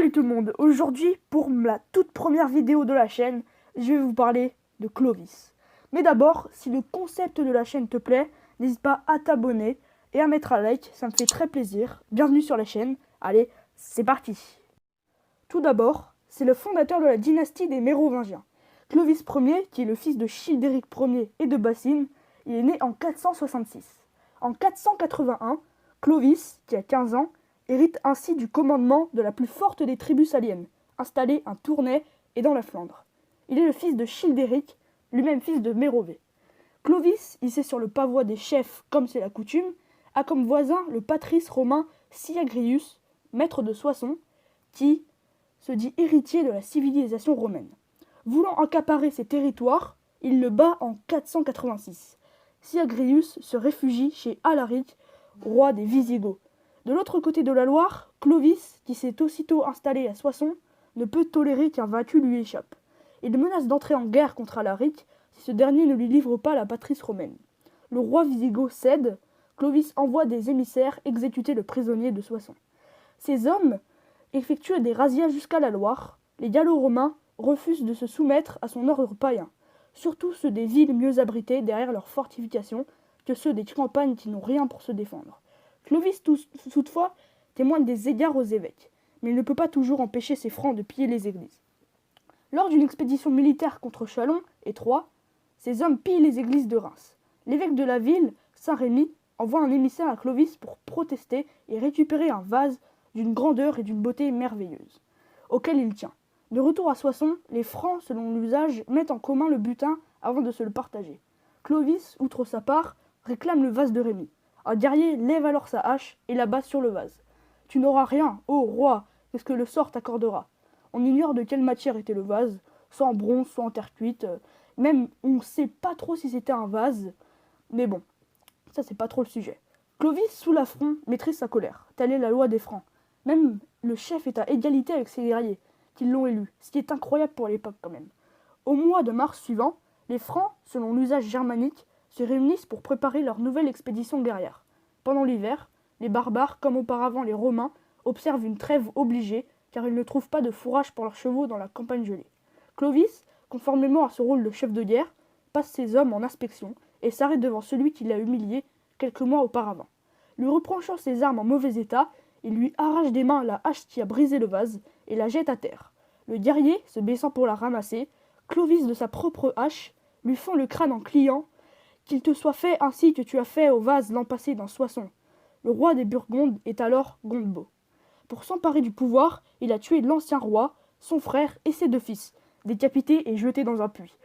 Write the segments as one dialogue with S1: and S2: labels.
S1: Salut tout le monde. Aujourd'hui, pour la toute première vidéo de la chaîne, je vais vous parler de Clovis. Mais d'abord, si le concept de la chaîne te plaît, n'hésite pas à t'abonner et à mettre un like, ça me fait très plaisir. Bienvenue sur la chaîne. Allez, c'est parti. Tout d'abord, c'est le fondateur de la dynastie des Mérovingiens. Clovis Ier, qui est le fils de Childéric Ier et de Bassine, il est né en 466. En 481, Clovis, qui a 15 ans, hérite ainsi du commandement de la plus forte des tribus saliennes, installée à Tournai et dans la Flandre. Il est le fils de Childéric, lui-même fils de Mérové. Clovis, hissé sur le pavois des chefs comme c'est la coutume, a comme voisin le patrice romain Syagrius, maître de Soissons, qui se dit héritier de la civilisation romaine. Voulant accaparer ses territoires, il le bat en 486. Syagrius se réfugie chez Alaric, roi des Visigoths. De l'autre côté de la Loire, Clovis, qui s'est aussitôt installé à Soissons, ne peut tolérer qu'un vaincu lui échappe. Il menace d'entrer en guerre contre Alaric si ce dernier ne lui livre pas la patrice romaine. Le roi wisigoth cède, Clovis envoie des émissaires exécuter le prisonnier de Soissons. Ces hommes effectuent des razzias jusqu'à la Loire. Les Gallo-romains refusent de se soumettre à son ordre païen, surtout ceux des villes mieux abritées derrière leurs fortifications que ceux des campagnes qui n'ont rien pour se défendre. Clovis, toutefois, témoigne des égards aux évêques, mais il ne peut pas toujours empêcher ses Francs de piller les églises. Lors d'une expédition militaire contre Châlons et Troyes, ces hommes pillent les églises de Reims. L'évêque de la ville, Saint-Rémy, envoie un émissaire à Clovis pour protester et récupérer un vase d'une grandeur et d'une beauté merveilleuse, auquel il tient. De retour à Soissons, les Francs, selon l'usage, mettent en commun le butin avant de se le partager. Clovis, outre sa part, réclame le vase de Rémy. Un guerrier lève alors sa hache et l'abat sur le vase. « Tu n'auras rien, ô roi, que ce que le sort t'accordera. » On ignore de quelle matière était le vase, soit en bronze, soit en terre cuite. Même on ne sait pas trop si c'était un vase. Mais bon, ça c'est pas trop le sujet. Clovis, sous l'affront, maîtrise sa colère. Telle est la loi des Francs. Même le chef est à égalité avec ses guerriers, qui l'ont élu, ce qui est incroyable pour l'époque quand même. Au mois de mars suivant, les Francs, selon l'usage germanique, se réunissent pour préparer leur nouvelle expédition guerrière. Pendant l'hiver, les barbares, comme auparavant les Romains, observent une trêve obligée, car ils ne trouvent pas de fourrage pour leurs chevaux dans la campagne gelée. Clovis, conformément à son rôle de chef de guerre, passe ses hommes en inspection et s'arrête devant celui qui l'a humilié quelques mois auparavant. Lui reprochant ses armes en mauvais état, il lui arrache des mains la hache qui a brisé le vase et la jette à terre. Le guerrier, se baissant pour la ramasser, Clovis de sa propre hache lui fend le crâne en criant « Qu'il te soit fait ainsi que tu as fait au vase l'an passé dans Soissons. » Le roi des Burgondes est alors Gondebaud. Pour s'emparer du pouvoir, il a tué l'ancien roi, son frère et ses 2 fils, décapités et jetés dans un puits.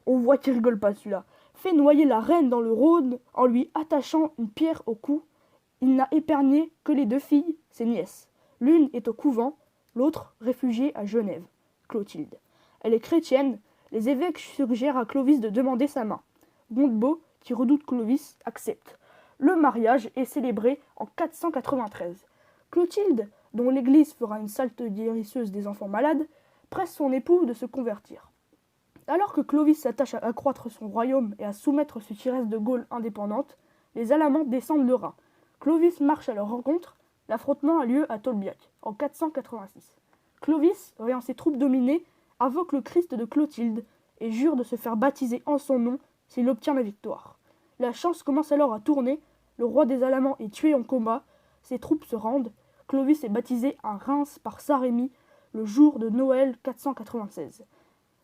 S1: On voit qu'il rigole pas celui-là. Fait noyer la reine dans le Rhône en lui attachant une pierre au cou. Il n'a épargné que les 2 filles, ses nièces. L'une est au couvent, l'autre réfugiée à Genève, Clotilde. Elle est chrétienne, les évêques suggèrent à Clovis de demander sa main. Gondebaud, qui redoute Clovis, accepte. Le mariage est célébré en 493. Clotilde, dont l'Église fera une salte guérisseuse des enfants malades, presse son époux de se convertir. Alors que Clovis s'attache à accroître son royaume et à soumettre ce qui reste de Gaule indépendante, les Alamans descendent le Rhin. Clovis marche à leur rencontre. L'affrontement a lieu à Tolbiac, en 486. Clovis, voyant ses troupes dominées, invoque le Christ de Clotilde et jure de se faire baptiser en son nom s'il obtient la victoire. La chance commence alors à tourner, le roi des Alamans est tué en combat, ses troupes se rendent, Clovis est baptisé à Reims par Saint-Rémy le jour de Noël 496.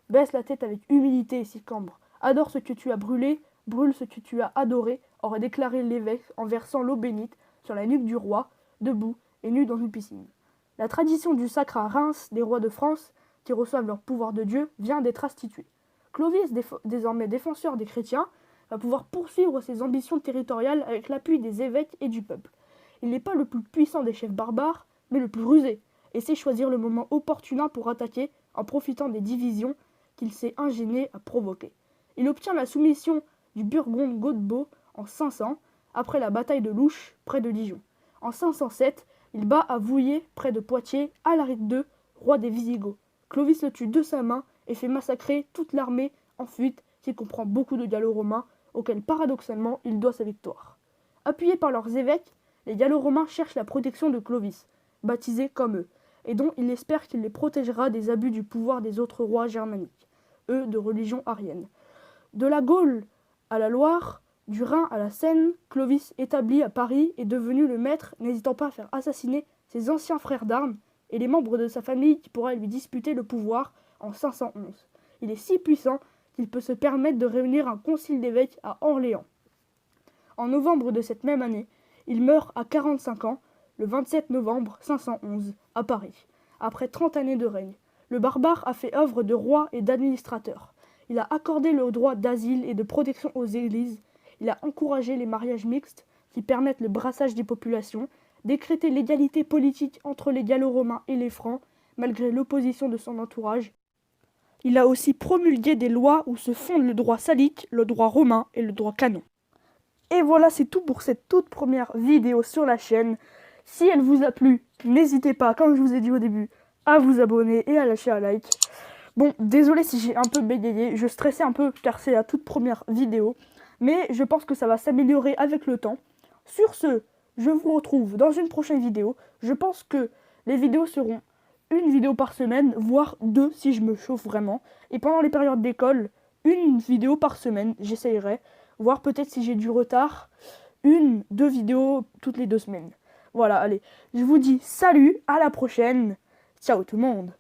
S1: Baisse la tête avec humilité, Sicambre, adore ce que tu as brûlé, brûle ce que tu as adoré, aurait déclaré l'évêque en versant l'eau bénite sur la nuque du roi, debout et nu dans une piscine. La tradition du sacre à Reims des rois de France, qui reçoivent leur pouvoir de Dieu, vient d'être instituée. Clovis, désormais défenseur des chrétiens, va pouvoir poursuivre ses ambitions territoriales avec l'appui des évêques et du peuple. Il n'est pas le plus puissant des chefs barbares, mais le plus rusé, et sait choisir le moment opportun pour attaquer en profitant des divisions qu'il s'est ingénié à provoquer. Il obtient la soumission du Burgonde Gondebaud en 500, après la bataille de Louche, près de Dijon. En 507, il bat à Vouillers, près de Poitiers, Alaric II, roi des Visigoths. Clovis le tue de sa main et fait massacrer toute l'armée en fuite, qui comprend beaucoup de Gallo-romains, auxquels paradoxalement il doit sa victoire. Appuyés par leurs évêques, les Gallo-romains cherchent la protection de Clovis, baptisé comme eux. et dont il espère qu'il les protégera des abus du pouvoir des autres rois germaniques, eux de religion arienne. De la Gaule à la Loire, du Rhin à la Seine, Clovis, établi à Paris, est devenu le maître, n'hésitant pas à faire assassiner ses anciens frères d'armes et les membres de sa famille qui pourraient lui disputer le pouvoir en 511. Il est si puissant qu'il peut se permettre de réunir un concile d'évêques à Orléans. En novembre de cette même année, il meurt à 45 ans, le 27 novembre 511, à Paris, après 30 années de règne. Le barbare a fait œuvre de roi et d'administrateur. Il a accordé le droit d'asile et de protection aux églises. Il a encouragé les mariages mixtes qui permettent le brassage des populations, décrété l'égalité politique entre les Gallo-Romains et les Francs, malgré l'opposition de son entourage. Il a aussi promulgué des lois où se fondent le droit salique, le droit romain et le droit canon. Et voilà, c'est tout pour cette toute première vidéo sur la chaîne. Si elle vous a plu, n'hésitez pas, comme je vous ai dit au début, à vous abonner et à lâcher un like. Bon, désolé si j'ai un peu bégayé, je stressais un peu car c'est la toute première vidéo, mais je pense que ça va s'améliorer avec le temps. Sur ce, je vous retrouve dans une prochaine vidéo. Je pense que les vidéos seront une vidéo par semaine, voire 2 si je me chauffe vraiment. Et pendant les périodes d'école, une vidéo par semaine, j'essayerai. Voire peut-être si j'ai du retard, 1-2 vidéos toutes les 2 semaines. Voilà, allez, je vous dis salut, à la prochaine. Ciao tout le monde.